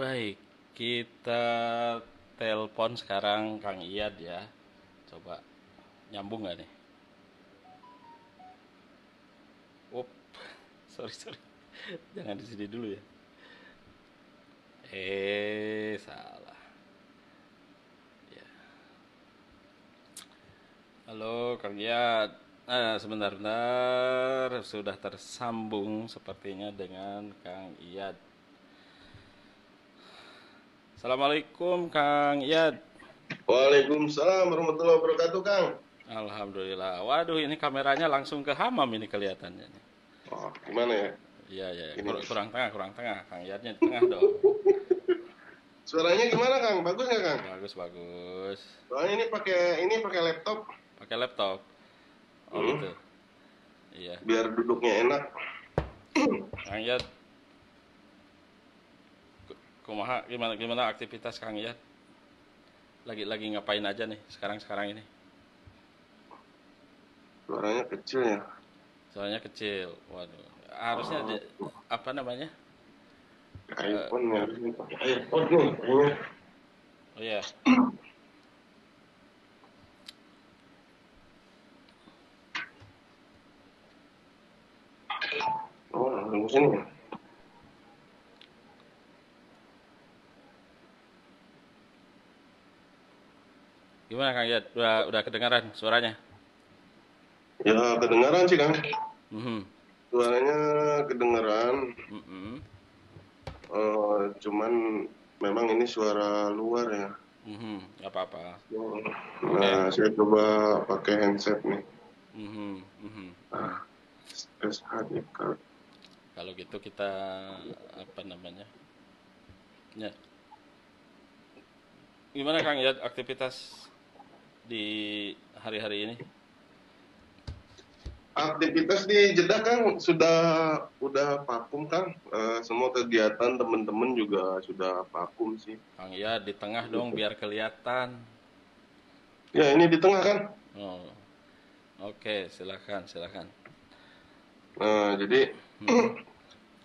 Baik, kita telepon sekarang Kang Iyad ya. Coba nyambung nggak nih? Up, sorry. Jangan di sini dulu ya. Salah. Ya. Halo Kang Iyad. Sebentar, sudah tersambung sepertinya dengan Kang Iyad. Assalamualaikum Kang Iyad. Waalaikumsalam warahmatullahi wabarakatuh, Kang. Alhamdulillah. Waduh, ini kameranya langsung ke hamam ini kelihatannya. Oh, gimana ya? Iya, iya. Ini Kurang tengah. Kang Iyadnya di tengah dong. suaranya gimana, Kang? Bagus nggak, Kang? Bagus, bagus. Soalnya ini pakai laptop, Pakai laptop. Oh gitu. hmm, Iya. biar duduknya enak. Kang Iyad, kumaha gimana aktivitas Kang Iyad? Lagi ngapain aja nih sekarang ini? Suaranya kecil ya. Soalnya kecil. Waduh. Harusnya Oh, apa namanya? Eh, iPhone ya, harusnya pakai iPhone nih kayaknya. oh iya. Oh, langsung sini ya. Gimana Kang Iyad? Udah kedengaran suaranya? Ya, kedengaran sih, Kang. Mhm. Suaranya kedengaran, Mhm. cuman memang ini suara luar ya. Mhm. Gak apa-apa. Oh, Oke. nah, saya coba pakai headset nih. Mhm. Mhm. Mhm. Ah, SHD card. Kalau gitu kita apa namanya? Ya. Gimana Kang ya aktivitas di hari-hari ini? Aktivitas di Jeddah kan udah vakum, Kang. Semua kegiatan teman-teman juga sudah vakum sih. Kang ya di tengah dong Gitu. biar kelihatan. Ya ini di tengah kan. Oh, oke, silakan. Nah, jadi Mhm.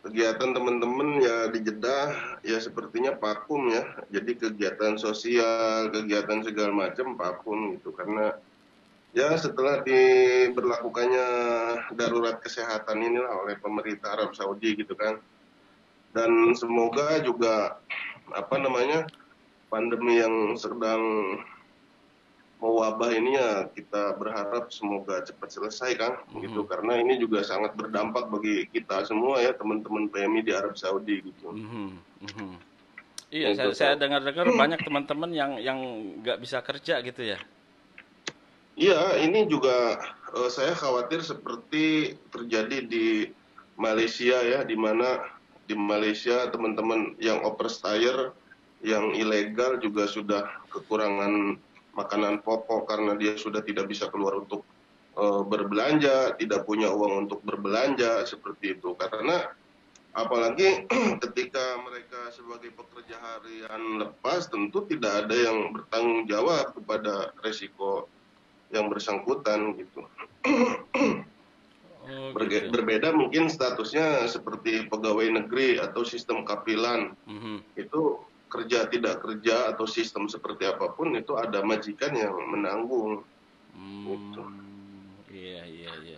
kegiatan teman-teman ya di Jeddah ya sepertinya vakum ya. Jadi kegiatan sosial, kegiatan segala macam vakum gitu karena ya setelah diberlakukannya darurat kesehatan inilah oleh pemerintah Arab Saudi gitu kan. Dan semoga juga apa namanya pandemi yang sedang mewabah ini ya kita berharap semoga cepat selesai, Kang, gitu Mhm. karena ini juga sangat berdampak bagi kita semua ya teman-teman PMI di Arab Saudi gitu. Mhm. Mhm. Iya, Itu, saya Kang. dengar-dengar banyak teman-teman yang nggak bisa kerja gitu ya. Iya, ini juga saya khawatir seperti terjadi di Malaysia ya, di mana di Malaysia teman-teman yang overstay yang ilegal juga sudah kekurangan makanan pokok karena dia sudah tidak bisa keluar untuk berbelanja, tidak punya uang untuk berbelanja seperti itu. Karena apalagi ketika mereka sebagai pekerja harian lepas tentu tidak ada yang bertanggung jawab kepada resiko yang bersangkutan gitu. Oh gitu. Berbeda mungkin statusnya seperti pegawai negeri atau sistem kapilan. Mhm. Itu kerja tidak kerja atau sistem seperti apapun itu ada majikan yang menanggung gitu. Iya.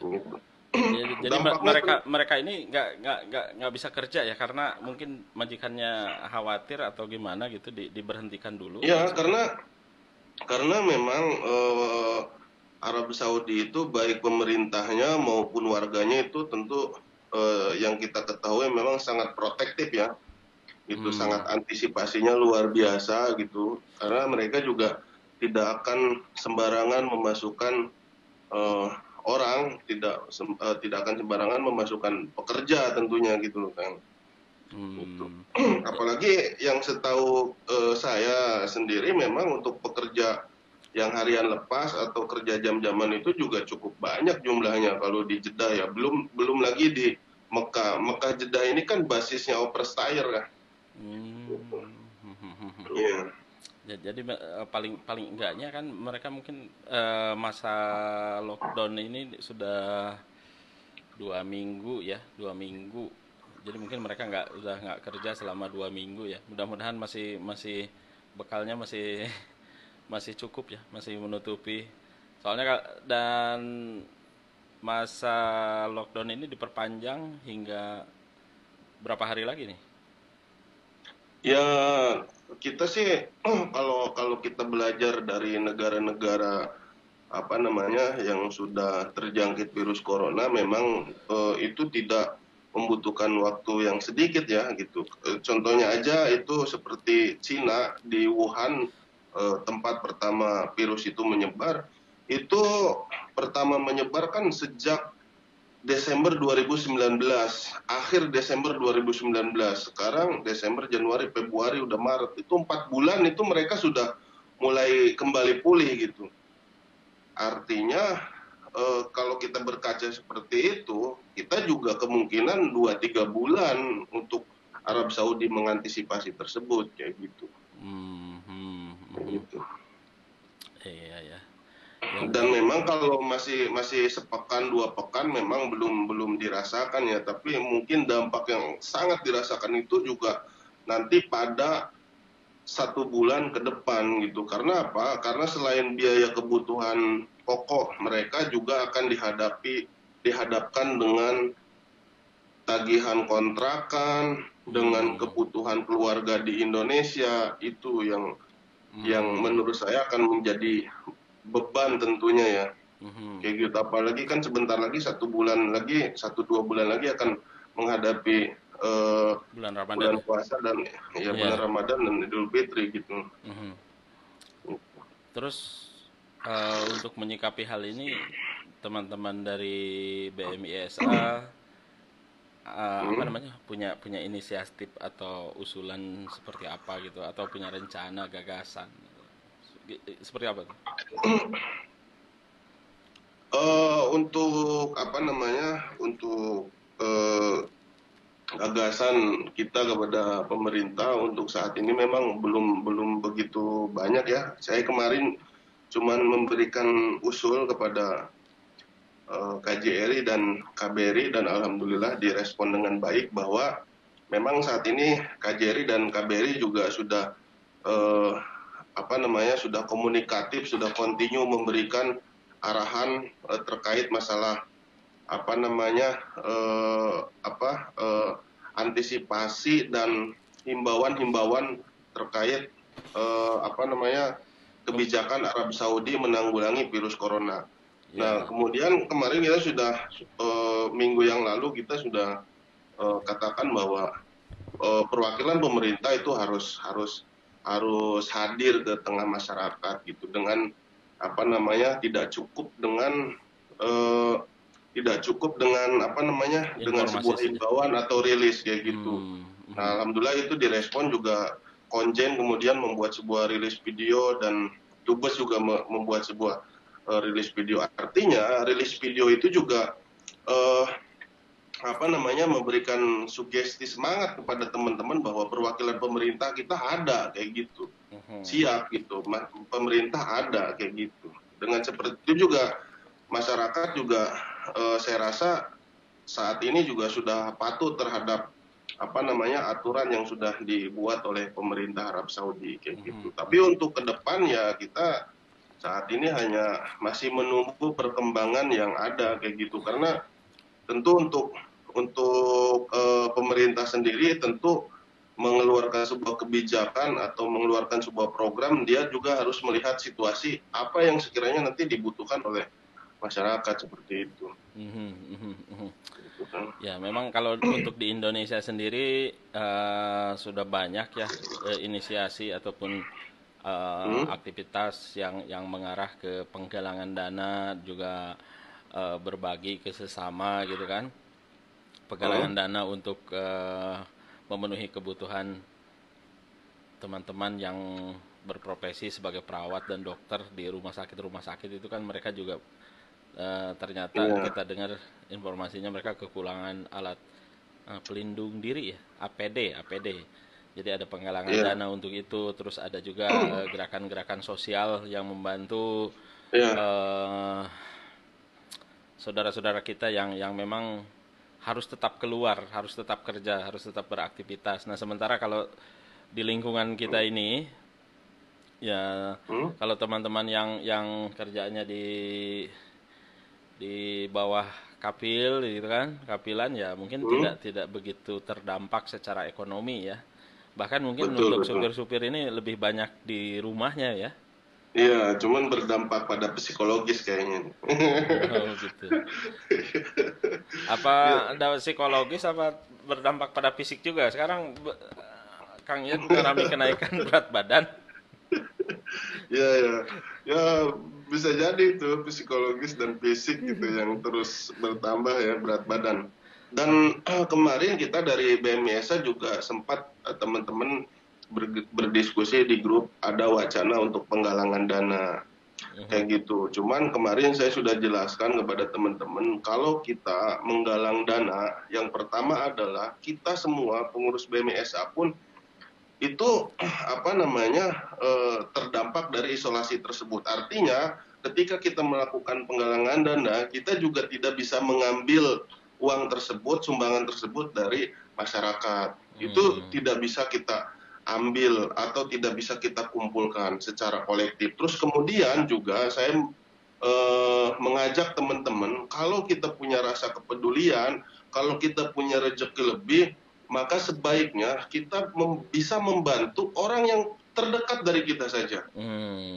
Gitu. Jadi Dampaknya mereka mereka ini nggak bisa kerja ya karena mungkin majikannya khawatir atau gimana gitu diberhentikan dulu di ya situ. karena memang Arab Saudi itu baik pemerintahnya maupun warganya itu tentu yang kita ketahui memang sangat protektif ya. Itu Hmm. sangat antisipasinya luar biasa gitu karena mereka juga tidak akan sembarangan memasukkan eh, orang tidak akan sembarangan memasukkan pekerja tentunya gitu kan itu Hmm. apalagi yang setahu saya sendiri memang untuk pekerja yang harian lepas atau kerja jam-jaman itu juga cukup banyak jumlahnya kalau di Jeddah ya belum belum lagi di Mekah Jeddah ini kan basisnya overstay ya. Hmm. Iya. Jadi paling paling enggaknya kan mereka mungkin masa lockdown ini sudah 2 minggu ya, 2 minggu. Jadi mungkin mereka udah nggak kerja selama 2 minggu ya. Mudah-mudahan masih masih bekalnya masih masih cukup ya, masih menutupi. Soalnya dan masa lockdown ini diperpanjang hingga berapa hari lagi nih? Ya, kita sih kalau kalau kita belajar dari negara-negara apa namanya yang sudah terjangkit virus corona, memang itu tidak membutuhkan waktu yang sedikit ya gitu. Contohnya aja itu seperti Cina di Wuhan, tempat pertama virus itu menyebar, itu pertama menyebar kan sejak Desember 2019, akhir Desember 2019. Sekarang Desember, Januari, Februari, udah Maret. Itu 4 bulan itu mereka sudah mulai kembali pulih gitu. Artinya kalau kita berkaca seperti itu, kita juga kemungkinan 2-3 bulan untuk Arab Saudi mengantisipasi tersebut kayak gitu. Hmm, hmm, Kayak hmm. gitu. Iya ya. Ya Dan mudah. memang kalau masih masih sepekan 2 pekan memang belum belum dirasakan ya, tapi mungkin dampak yang sangat dirasakan itu juga nanti pada 1 bulan ke depan gitu. Karena apa? Karena selain biaya kebutuhan pokok, mereka juga akan dihadapkan dengan tagihan kontrakan, dengan Hmm, kebutuhan keluarga di Indonesia, itu yang hmm, menurut saya akan menjadi beban tentunya ya. hmm. Kayak gitu, apalagi kan sebentar lagi 1 bulan lagi, 1-2 bulan lagi akan menghadapi Bulan Ramadan bulan ya. puasa dan ya bulan Iya. Ramadan dan Idul Fitri gitu. Mhm. Terus untuk menyikapi hal ini, teman-teman dari BMISA apa Hmm. namanya punya punya inisiatif atau usulan seperti apa gitu atau punya rencana gagasan seperti apa tuh? Untuk apa namanya, untuk gagasan kita kepada pemerintah untuk saat ini memang belum belum begitu banyak ya. Saya kemarin cuman memberikan usul kepada KJRI dan KBRI dan alhamdulillah direspon dengan baik bahwa memang saat ini KJRI dan KBRI juga sudah eh, apa namanya sudah komunikatif, sudah kontinu memberikan arahan terkait masalah apa namanya antisipasi dan himbauan-himbauan terkait apa namanya Kem- kebijakan Arab Saudi menanggulangi virus corona. Nah, ya. kemudian kemarin kita sudah minggu yang lalu kita sudah katakan bahwa perwakilan pemerintah itu harus harus harus hadir ke tengah masyarakat gitu dengan apa namanya eh, tidak cukup dengan apa namanya dengan Informasi sebuah saja. himbauan atau rilis kayak gitu. Hmm, mhm. Nah, alhamdulillah itu direspon juga Konjen kemudian membuat sebuah rilis video dan Dubes juga membuat sebuah rilis video. Artinya rilis video itu juga eh, apa namanya memberikan sugesti semangat kepada teman-teman bahwa perwakilan pemerintah kita ada kayak gitu, Mhm. siap gitu, pemerintah ada kayak gitu. Dengan seperti itu juga masyarakat juga saya rasa saat ini juga sudah patuh terhadap apa namanya aturan yang sudah dibuat oleh pemerintah Arab Saudi kayak Mhm, gitu. Tapi mhm. untuk ke depan ya kita saat ini hanya masih menunggu perkembangan yang ada kayak gitu karena tentu untuk pemerintah sendiri tentu mengeluarkan sebuah kebijakan atau mengeluarkan sebuah program, dia juga harus melihat situasi apa yang sekiranya nanti dibutuhkan oleh masyarakat seperti itu. Mhm, mhm, mhm. Gitu kan. Ya, memang kalau untuk di Indonesia sendiri sudah banyak ya inisiasi ataupun Hmm? aktivitas yang mengarah ke penggalangan dana juga berbagi ke sesama gitu kan. Hmm? Penggalangan dana untuk memenuhi kebutuhan teman-teman yang berprofesi sebagai perawat dan dokter di rumah sakit itu kan mereka juga ternyata Iya, kita dengar informasinya mereka kekurangan alat pelindung diri ya, APD. Jadi ada penggalangan iya, dana untuk itu, terus ada juga gerakan-gerakan sosial yang membantu iya, eh, saudara-saudara kita yang memang harus tetap keluar, harus tetap kerja, harus tetap beraktivitas. Nah, sementara kalau di lingkungan kita ini, ya Hmm? kalau teman-teman yang kerjanya di bawah kapil gitu kan, kapilan ya mungkin Hmm? tidak begitu terdampak secara ekonomi ya. Bahkan mungkin Betul, untuk betul. supir-supir ini lebih banyak di rumahnya ya. Iya, cuman berdampak pada psikologis kayaknya. Oh gitu. Apa Ya, ada psikologis apa berdampak pada fisik juga? Sekarang Kang Ian mengalami kenaikan berat badan. ya, ya, ya bisa jadi itu psikologis dan fisik gitu yang terus bertambah ya berat badan. Dan kemarin kita dari BMISA juga sempat teman-teman berdiskusi di grup ada wacana untuk penggalangan dana Mhm. kayak gitu. Cuman kemarin saya sudah jelaskan kepada teman-teman kalau kita menggalang dana, yang pertama adalah kita semua pengurus BMISA pun itu apa namanya terdampak dari isolasi tersebut. Artinya ketika kita melakukan penggalangan dana, kita juga tidak bisa mengambil uang tersebut, sumbangan tersebut dari masyarakat. Itu Hmm. tidak bisa kita ambil atau tidak bisa kita kumpulkan secara kolektif. Terus kemudian juga saya mengajak teman-teman kalau kita punya rasa kepedulian, kalau kita punya rezeki lebih, maka sebaiknya kita bisa membantu orang yang terdekat dari kita saja.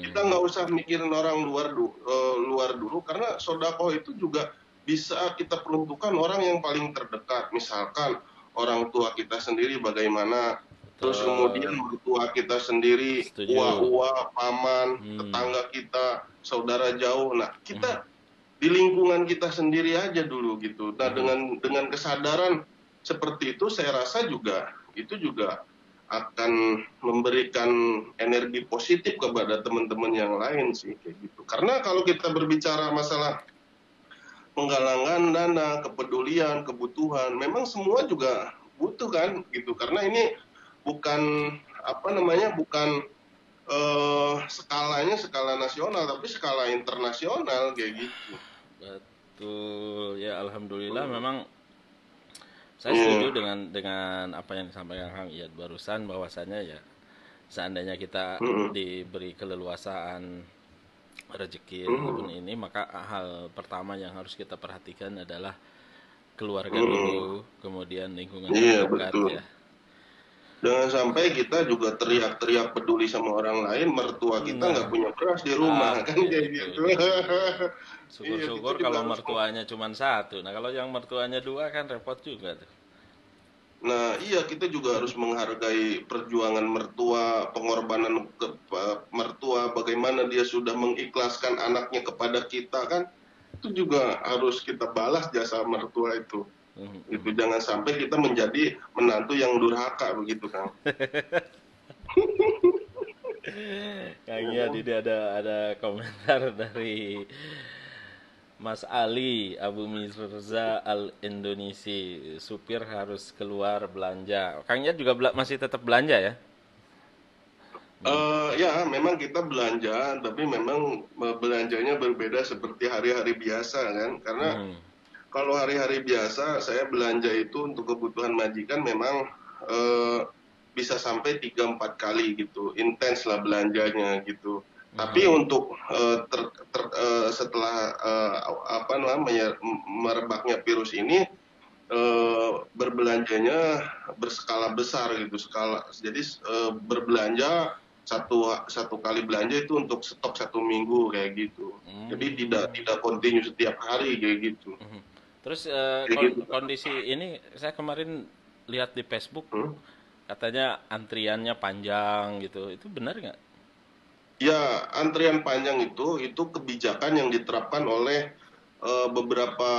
Kita Hmm. nggak usah mikirin orang luar dulu, karena sodako itu juga bisa kita peruntukkan orang yang paling terdekat. Misalkan orang tua kita sendiri bagaimana, terus kemudian Betul. mertua kita sendiri, Setuju. uwa-uwa, paman, Hmm. tetangga kita, saudara jauh. Nah, kita di lingkungan kita sendiri aja dulu gitu. Nah, Mhm. dengan kesadaran seperti itu, saya rasa juga itu juga akan memberikan energi positif kepada teman-teman yang lain sih kayak gitu. Karena kalau kita berbicara masalah penggalangan dana, kepedulian, kebutuhan, memang semua juga butuh kan gitu. Karena ini bukan apa namanya, bukan skalanya skala nasional, tapi skala internasional kayak gitu. Betul. Ya alhamdulillah Hmm. memang saya setuju Iya. dengan apa yang disampaikan Kang Iyad barusan, bahwasanya ya seandainya kita Mm-mm. diberi keleluasaan rezeki apapun Mm-mm. ini, maka hal pertama yang harus kita perhatikan adalah keluarga dulu, Mm-mm. kemudian lingkungan Iya, terdekat betul. ya. Jangan sampai kita juga teriak-teriak peduli sama orang lain, mertua kita nggak Nah, punya beras di rumah, kan ya kayak itu gitu. dia. Iya, kita Syukur-syukur juga kalau harus. mertuanya cuma satu. Nah, kalau yang mertuanya dua kan repot juga tuh. Nah, iya kita juga harus menghargai perjuangan mertua, pengorbanan mertua, bagaimana dia sudah mengikhlaskan anaknya kepada kita kan, itu juga harus kita balas jasa mertua itu. Mhm, Itu mhm. jangan sampai kita menjadi menantu yang durhaka begitu, Kang. Ya Kayaknya kan? ini ada komentar dari Mas Ali Abu Mirza Al Indonesi, supir harus keluar belanja. Kangnya juga masih tetap belanja ya? Ya, memang kita belanja, tapi memang belanjanya berbeda seperti hari-hari biasa kan. Karena Mhm. kalau hari-hari biasa saya belanja itu untuk kebutuhan majikan memang eh, bisa sampai 3-4 kali gitu, intens lah belanjanya gitu. Tapi Mhm. untuk setelah apa namanya merebaknya virus ini, berbelanjanya berskala besar gitu, jadi berbelanja satu satu kali belanja itu untuk stok 1 minggu kayak gitu. Jadi tidak Hmm. tidak kontinu setiap hari kayak gitu. Mhm. Terus Kayak gitu. kondisi ini saya kemarin lihat di Facebook Hmm? katanya antriannya panjang gitu. Itu benar nggak? Ya, antrian panjang itu kebijakan yang diterapkan oleh beberapa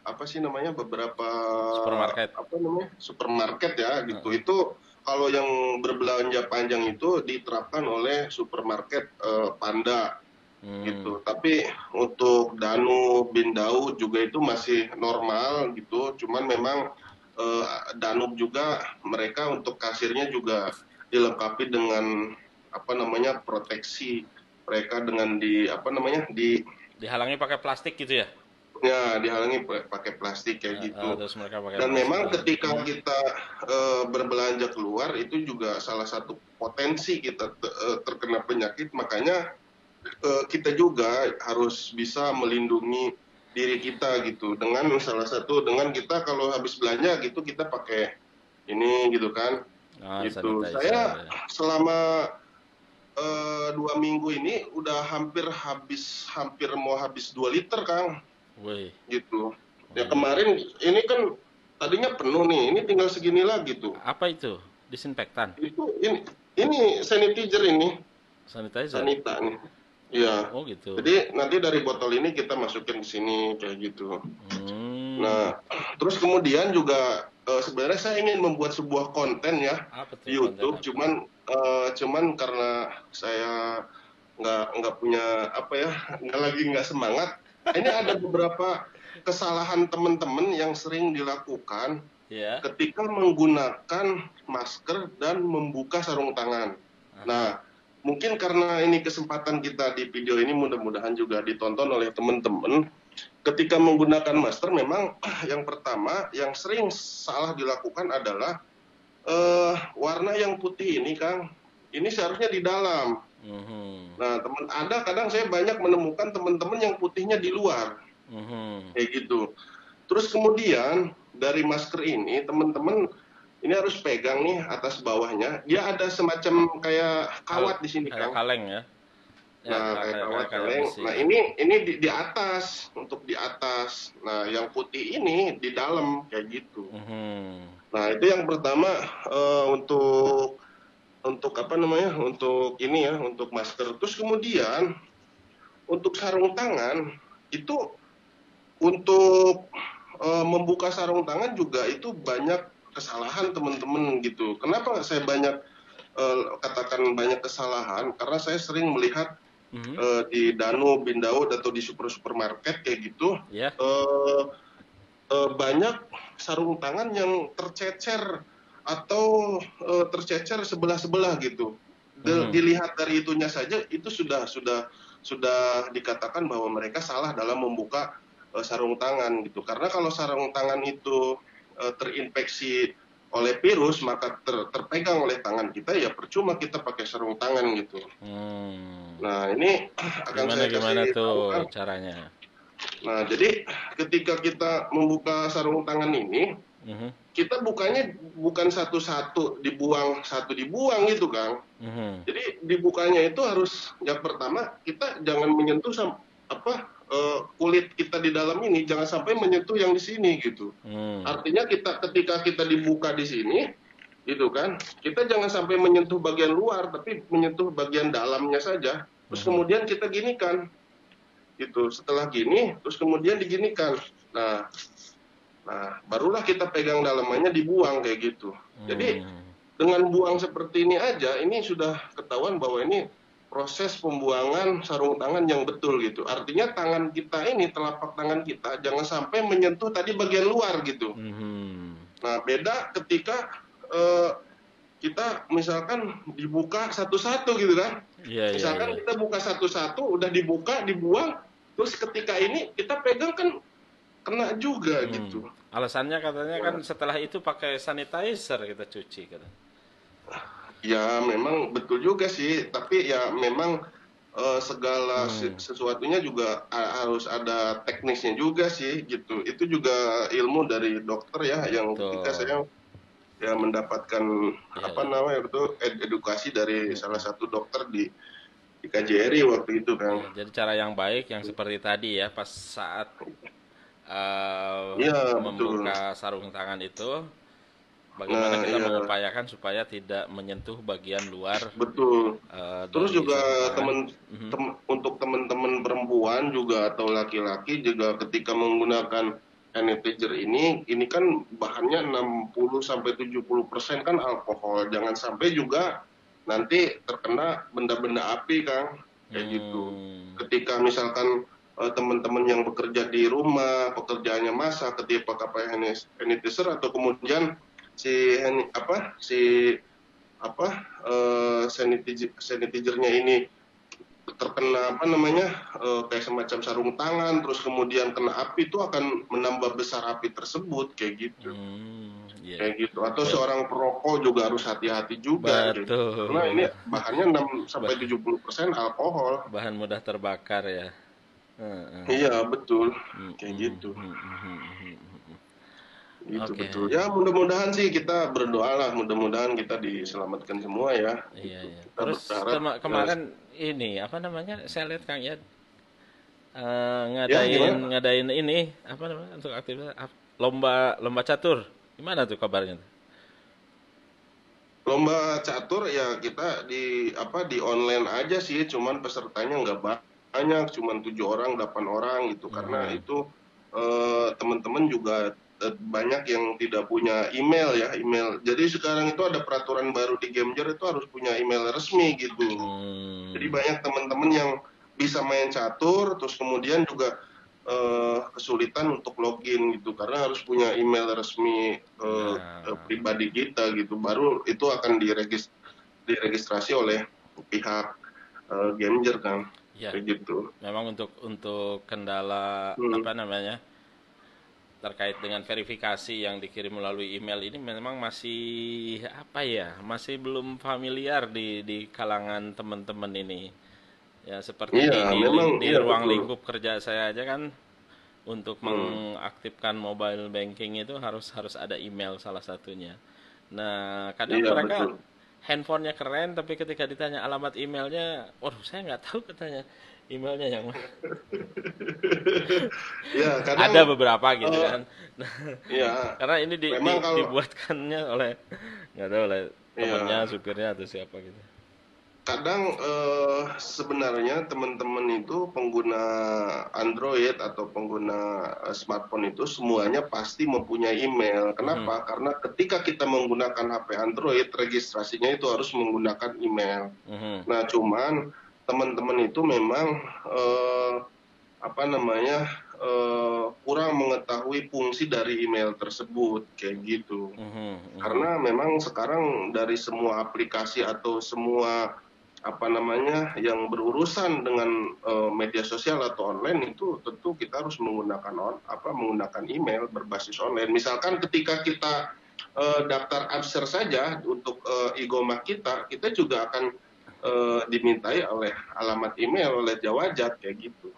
apa sih namanya, beberapa Supermarket. apa namanya, supermarket ya gitu. Heeh. Itu kalau yang berbelanja panjang itu diterapkan oleh supermarket Panda Hmm. gitu. Tapi untuk Danub, Bindau juga itu masih normal gitu. Cuman memang eh, Danub juga mereka untuk kasirnya juga dilengkapi dengan apa namanya proteksi, mereka dengan di apa namanya di Dihalangi pakai plastik gitu ya? Ya, dihalangi pakai plastik kayak gitu. Terus mereka pakai Dan memang masker. ketika kita berbelanja keluar itu juga salah satu potensi kita terkena penyakit. Makanya kita juga harus bisa melindungi diri kita gitu. Dengan salah satu dengan kita kalau habis belanja gitu kita pakai ini gitu kan. Gitu. Sanitizer Saya ya. selama 2 minggu ini udah hampir mau habis 2 liter Kang. Wih. Gitu. Ya Wih. kemarin ini kan tadinya penuh nih, ini tinggal segini lagi tuh. Apa itu? Disinfektan? Itu ini sanitizer ini, Sanitizer? sanita nih. Iya. Oh gitu. Jadi nanti dari botol ini kita masukin ke sini kayak gitu. Hmm. Nah, terus kemudian juga sebenarnya saya ingin membuat sebuah konten ya Apa tuh di konten YouTube, apa? cuman karena saya nggak punya apa ya, nggak semangat. Ini ada beberapa kesalahan teman-teman yang sering dilakukan Ya. ketika menggunakan masker dan membuka sarung tangan. Nah, mungkin karena ini kesempatan kita di video ini mudah-mudahan juga ditonton oleh teman-teman. Ketika menggunakan masker memang yang pertama yang sering salah dilakukan adalah warna yang putih ini Kang, ini seharusnya di dalam. Mhm. Nah, kadang saya banyak menemukan teman-teman yang putihnya di luar, Mhm. kayak gitu. Terus kemudian dari masker ini teman-teman ini harus pegang nih atas bawahnya, dia ada semacam kayak kawat di sini Kayak Kang. kaleng ya. Ya, Nah, kayak kawat kayak kaleng. besi Nah, ya. ini di atas, untuk di atas. Nah, yang putih ini di dalam kayak gitu. Mhm. Nah, itu yang pertama untuk apa namanya? Untuk ini ya, untuk masker. Terus kemudian untuk sarung tangan itu untuk membuka sarung tangan juga itu banyak kesalahan teman-teman gitu. Kenapa saya banyak katakan banyak kesalahan? Karena saya sering melihat Mhm. di Danu, Bindao atau di supermarket kayak gitu Ya. banyak sarung tangan yang tercecer atau tercecer sebelah-sebelah gitu. Mhm. Dilihat dari itunya saja itu sudah dikatakan bahwa mereka salah dalam membuka sarung tangan gitu. Karena kalau sarung tangan itu terinfeksi oleh virus maka terpegang oleh tangan kita ya percuma kita pakai sarung tangan gitu. Hmm. Nah, ini akan Gimana saya gimana kasih tahu tuh kan. caranya? Nah, jadi ketika kita membuka sarung tangan ini, Mhm. kita bukanya bukan satu dibuang gitu, Kang. Mhm. Jadi dibukanya itu harus yang pertama kita jangan menyentuh kulit kita di dalam ini jangan sampai menyentuh yang di sini gitu. Hmm. Artinya ketika kita dibuka di sini gitu kan, kita jangan sampai menyentuh bagian luar tapi menyentuh bagian dalamnya saja. Terus Mhm. kemudian kita ginikan gitu. Setelah gini terus kemudian diginikan. Nah, barulah kita pegang dalamannya dibuang kayak gitu. Jadi Hmm. dengan buang seperti ini aja, ini sudah ketahuan bahwa ini proses pembuangan sarung tangan yang betul gitu. Artinya tangan kita ini, telapak tangan kita, jangan sampai menyentuh tadi bagian luar gitu. Mhm. Nah, beda ketika eh, kita misalkan dibuka satu-satu gitu kan. Iya iya iya. Misalkan kita buka satu-satu, udah dibuka, dibuang, terus ketika ini kita pegang kan kena juga Hmm. gitu. Alasannya katanya kan setelah itu pakai sanitizer kita cuci katanya. Ya memang betul juga sih, tapi ya memang segala Hmm. sesuatunya juga harus ada teknisnya juga sih gitu. Itu juga ilmu dari dokter ya, yang ketika Betul. saya ya mendapatkan Iya apa iya. namanya itu edukasi dari salah Mhm. satu dokter di KJRI waktu itu kan. Ya, jadi cara yang baik yang seperti tadi ya, pas saat Iya betul. membuka sarung tangan itu, bagaimana Nah kita iya mengupayakan supaya tidak menyentuh bagian luar betul. Terus dari juga sarung tangan. Mhm. untuk teman-teman perempuan juga atau laki-laki juga ketika menggunakan sanitizer ini kan bahannya 60 sampai 70% kan alkohol. Jangan sampai juga nanti terkena benda-benda api, Kang. Kayak gitu. Hmm. Ketika misalkan teman-teman yang bekerja di rumah, pekerjaannya masak, ketika pakai sanitizer atau kemudian si si sanitizernya ini terkena apa namanya kayak semacam sarung tangan, terus kemudian kena api itu akan menambah besar api tersebut kayak gitu. Iya, Kayak iya. gitu. Atau Be- seorang perokok juga harus hati-hati juga kayak gitu. Karena ini betul. bahannya 6 sampai Bah- 70% alkohol. bahan mudah terbakar ya. Heeh. Iya, betul. Mm, Kayak mm, gitu. mm, mm, mm, mm, mm. Gitu Oke. betul. Ya, mudah-mudahan sih kita berdoa lah, mudah-mudahan kita diselamatkan semua ya. Iya, Gitu. iya. Kita Terus berharap kemarin ini apa namanya? Saya lihat Kang ya ya ngadain gimana? ngadain ini apa namanya untuk aktivitas lomba lomba catur. Gimana tuh kabarnya? Lomba catur ya kita di online aja sih, cuman pesertanya nggak banyak, cuman 7 orang, 8 orang gitu. Karena Mhm. itu teman-teman juga banyak yang tidak punya email ya, email. Jadi sekarang itu ada peraturan baru di Gamejer itu harus punya email resmi gitu. Jadi Hmm. banyak teman-teman yang bisa main catur, terus kemudian juga kesulitan untuk login gitu karena harus punya email resmi Nah, pribadi kita gitu baru itu akan diregistrasi oleh pihak Gamejer kan ya, kayak gitu. memang untuk kendala Hmm. apa namanya terkait dengan verifikasi yang dikirim melalui email ini memang masih apa ya, masih belum familiar di kalangan teman-teman ini. Ya seperti Iya memang di iya ruang betul. lingkup kerja saya aja kan untuk Hmm. mengaktifkan mobile banking itu harus harus ada email salah satunya. Nah, kadang Iya mereka betul. handphonenya keren tapi ketika ditanya alamat emailnya, waduh saya nggak tahu katanya emailnya yang mana. Ya kadang Ada beberapa gitu eh, kan. ya Karena ini memang kalau dibuatkannya oleh nggak tahu oleh temennya, ya supirnya atau siapa gitu. kadang sebenarnya teman-teman itu pengguna Android atau pengguna smartphone itu semuanya pasti mempunyai email. Mhm, Kenapa? Karena ketika kita menggunakan HP Android, registrasinya itu harus menggunakan email. mhm. Nah, cuman teman-teman itu memang eh, apa namanya kurang mengetahui fungsi dari email tersebut, kayak gitu. Mhm, mhm. Karena memang sekarang dari semua aplikasi atau semua apa namanya yang berurusan dengan media sosial atau online itu tentu kita harus menggunakan email berbasis online. Misalkan ketika kita daftar Abser saja untuk Igoma kita juga akan dimintai oleh alamat email oleh Jawajat kayak gitu.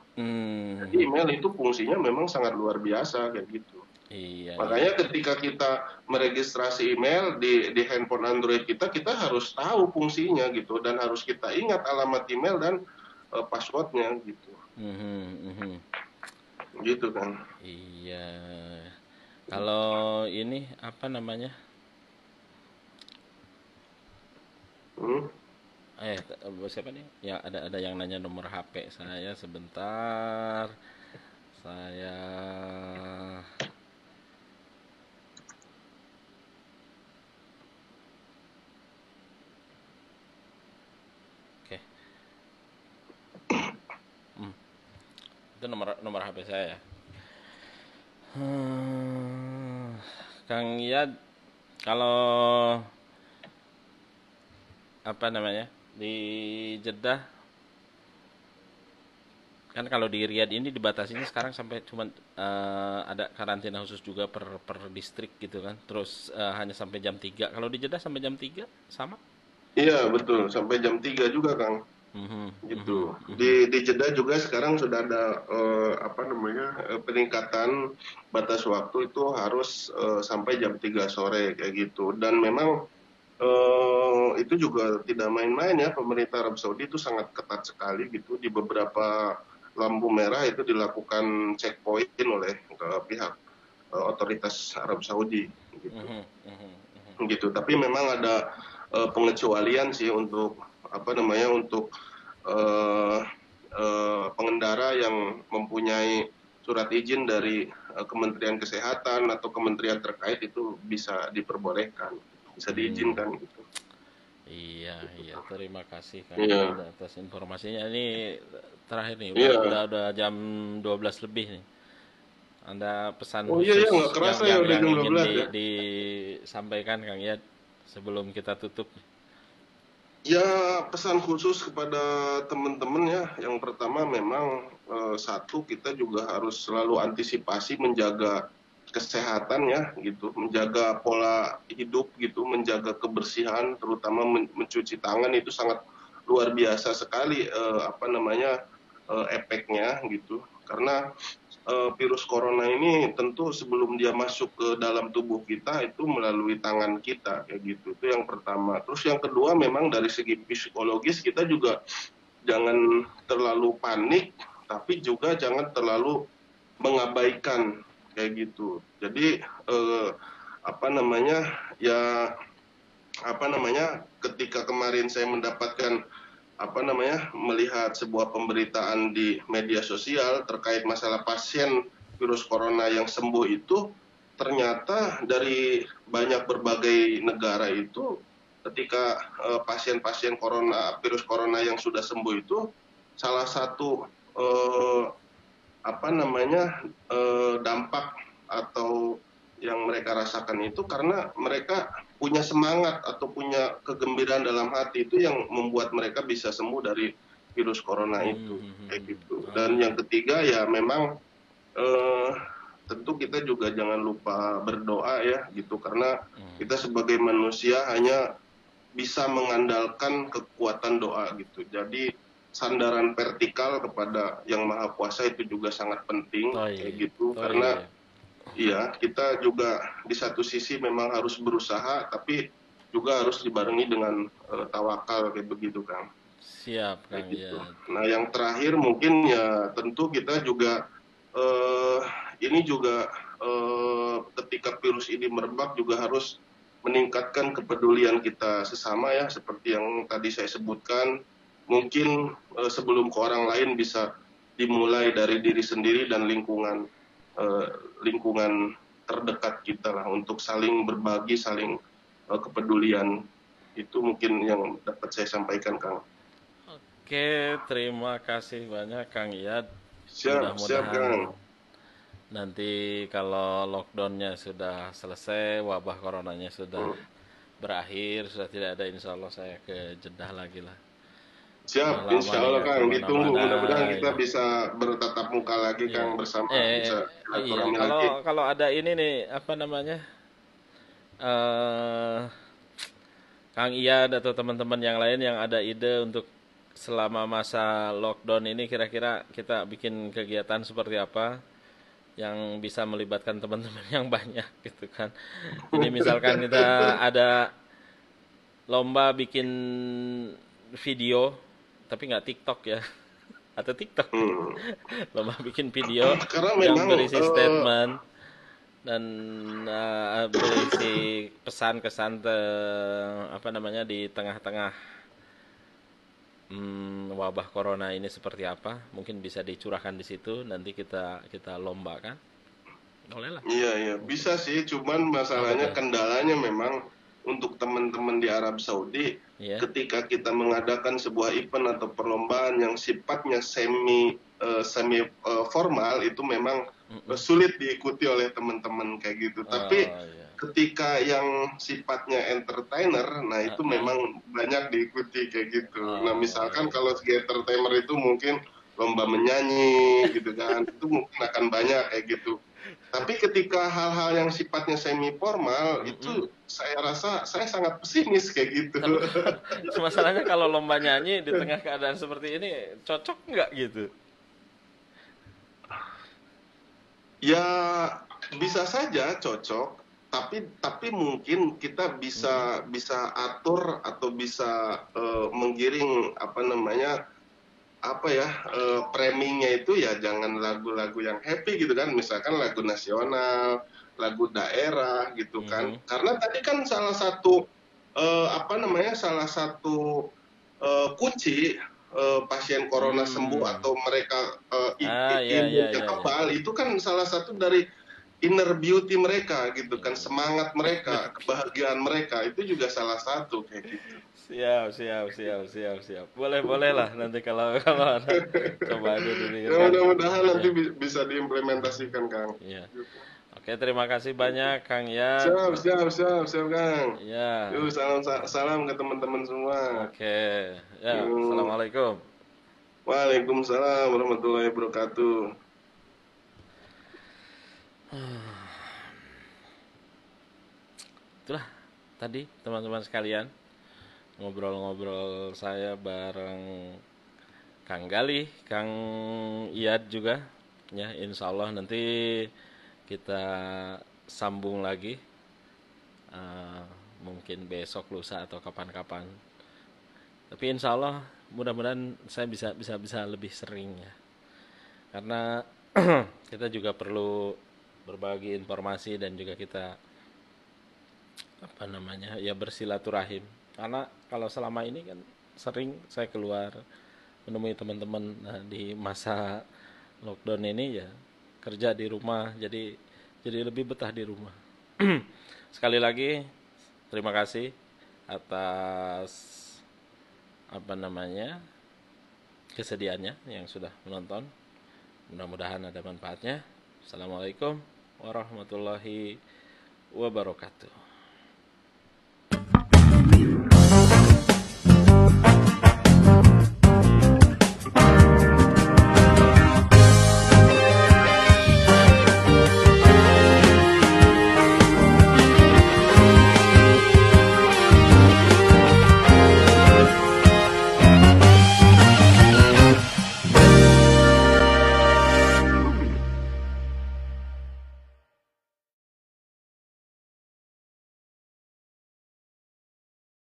Jadi Hmm, email itu fungsinya memang sangat luar biasa kayak gitu. iya, iya. Makanya ketika kita meregistrasi email di handphone Android kita, kita harus tahu fungsinya gitu dan harus kita ingat alamat email dan passwordnya gitu, Mhm, mhm. gitu kan. Iya. Kalau ini apa namanya? Hmm. Siapa nih? Ya ada yang nanya nomor HP saya sebentar. Saya oke. Hmm, itu nomor nomor HP saya ya. Hmm, Kang Yad, kalau apa namanya di Jeddah kan kalau di Riyadh ini dibatasinya sekarang sampai cuman ada karantina khusus juga per distrik gitu kan. Terus hanya sampai jam 3. Kalau di Jeddah sampai jam 3 sama? Iya betul, sampai jam 3 juga Kang, Mhm, gitu. mhm, Di mhm. di Jeddah juga sekarang sudah ada apa namanya peningkatan batas waktu itu harus sampai jam 3 sore kayak gitu. Dan memang itu juga tidak main-main ya, pemerintah Arab Saudi itu sangat ketat sekali gitu. Di beberapa lampu merah itu dilakukan checkpoint oleh pihak otoritas Arab Saudi gitu. Mhm, mhm, mhm. Gitu. Tapi memang ada pengecualian sih untuk apa namanya untuk eh, pengendara yang mempunyai surat izin dari Kementerian Kesehatan atau kementerian terkait itu bisa diperbolehkan, bisa Hmm, diizinkan gitu. iya, iya. Terima kasih Kang Yad Iya, atas informasinya. Ini terakhir nih, iya. udah jam 12 lebih nih. Ada pesan Oh iya ya, khusus nggak kerasa ya udah yang jam ingin 12 ya. disampaikan Kang Yad sebelum kita tutup? Ya pesan khusus kepada teman-teman ya, yang pertama memang satu, kita juga harus selalu antisipasi menjaga kesehatan ya gitu, menjaga pola hidup gitu, menjaga kebersihan, terutama mencuci tangan itu sangat luar biasa sekali efeknya gitu. Karena virus corona ini tentu sebelum dia masuk ke dalam tubuh kita itu melalui tangan kita kayak gitu. Itu yang pertama. Terus yang kedua memang dari segi psikologis kita juga jangan terlalu panik, tapi juga jangan terlalu mengabaikan kayak gitu. Jadi apa namanya ya apa namanya ketika kemarin saya mendapatkan melihat sebuah pemberitaan di media sosial terkait masalah pasien virus corona yang sembuh itu, ternyata dari banyak berbagai negara itu ketika pasien-pasien virus corona yang sudah sembuh itu, salah satu dampak atau yang mereka rasakan itu karena mereka punya semangat atau punya kegembiraan dalam hati, itu yang membuat mereka bisa sembuh dari virus corona itu kayak gitu. Dan yang ketiga ya memang tentu kita juga jangan lupa berdoa ya gitu, karena kita sebagai manusia hanya bisa mengandalkan kekuatan doa gitu. Jadi sandaran vertikal kepada Yang Maha Kuasa itu juga sangat penting kayak gitu, karena iya, kita juga di satu sisi memang harus berusaha, tapi juga harus dibarengi dengan tawakal kayak begitu, Kang. Siap, Kang. Gitu. Ya. Nah, yang terakhir mungkin ya tentu kita juga ini juga ketika virus ini merebak juga harus meningkatkan kepedulian kita sesama ya, seperti yang tadi saya sebutkan. Mungkin sebelum ke orang lain bisa dimulai dari diri sendiri dan lingkungan terdekat kita lah, untuk saling berbagi, saling kepedulian. Itu mungkin yang dapat saya sampaikan, Kang. Oke, terima kasih banyak Kang Iyad. Siap, Kang. Nanti kalau lockdownnya sudah selesai, wabah coronanya sudah berakhir, sudah tidak ada, insya Allah saya ke Jeddah lagi lah. Siap, insya Allah Kang, ditunggu. Mudah-mudahan kita bisa bertatap muka lagi Kang, bersama bisa silaturahmi lagi. Kalau ada ini nih, apa namanya, Kang Iyad atau teman-teman yang lain yang ada ide untuk selama masa lockdown ini, kira-kira kita bikin kegiatan seperti apa yang bisa melibatkan teman-teman yang banyak gitu kan. Ini misalkan kita ada lomba bikin video tapi nggak TikTok ya, atau TikTok. Lomba bikin video yang berisi statement dan berisi pesan-kesan di tengah-tengah wabah corona ini seperti apa, mungkin bisa dicurahkan di situ, nanti kita lombakan. Boleh lah. Iya, bisa sih, cuman masalahnya kendalanya memang untuk teman-teman di Arab Saudi, ketika kita mengadakan sebuah event atau perlombaan yang sifatnya semi formal, itu memang sulit diikuti oleh teman-teman kayak gitu. Tapi ketika yang sifatnya entertainer, nah itu memang banyak diikuti kayak gitu. Nah, misalkan kalau segi entertainer itu mungkin lomba menyanyi gitu kan, itu mungkin akan banyak kayak gitu. Tapi ketika hal-hal yang sifatnya semi formal itu saya rasa saya sangat pesimis kayak gitu. Masalahnya kalau lomba nyanyi di tengah keadaan seperti ini cocok nggak gitu? Ya bisa saja cocok, tapi mungkin kita bisa atur atau bisa menggiring framingnya itu ya jangan lagu-lagu yang happy gitu kan, misalkan lagu nasional, lagu daerah gitu kan. Karena tadi kan salah satu kunci pasien corona sembuh atau mereka imunnya kebal, itu kan salah satu dari inner beauty mereka gitu kan, semangat mereka, kebahagiaan mereka, itu juga salah satu kayak gitu. Siap. Boleh lah nanti kalau ada, coba aja dulu. Mudah-mudahan nanti bisa diimplementasikan, Kang. Iya. Oke, terima kasih banyak Kang Yat. Siap, Kang. Ya, Yuk, salam ke teman-teman semua. oke. Ya, Yuk. Assalamualaikum. Waalaikumsalam warahmatullahi wabarakatuh. Itulah tadi teman-teman sekalian ngobrol-ngobrol saya bareng Kang Gali, Kang Iyad juga. Ya, insya Allah nanti kita sambung lagi. eh, Mungkin besok, lusa atau kapan-kapan. Tapi insya Allah mudah-mudahan saya bisa lebih sering ya. Karena kita juga perlu berbagi informasi dan juga kita apa namanya ya bersilaturahim. Karena kalau selama ini kan sering saya keluar menemui teman-teman, nah, di masa lockdown ini ya kerja di rumah, jadi lebih betah di rumah. Sekali lagi terima kasih atas apa namanya kesediaannya yang sudah menonton. Mudah-mudahan ada manfaatnya. Assalamualaikum warahmatullahi wabarakatuh.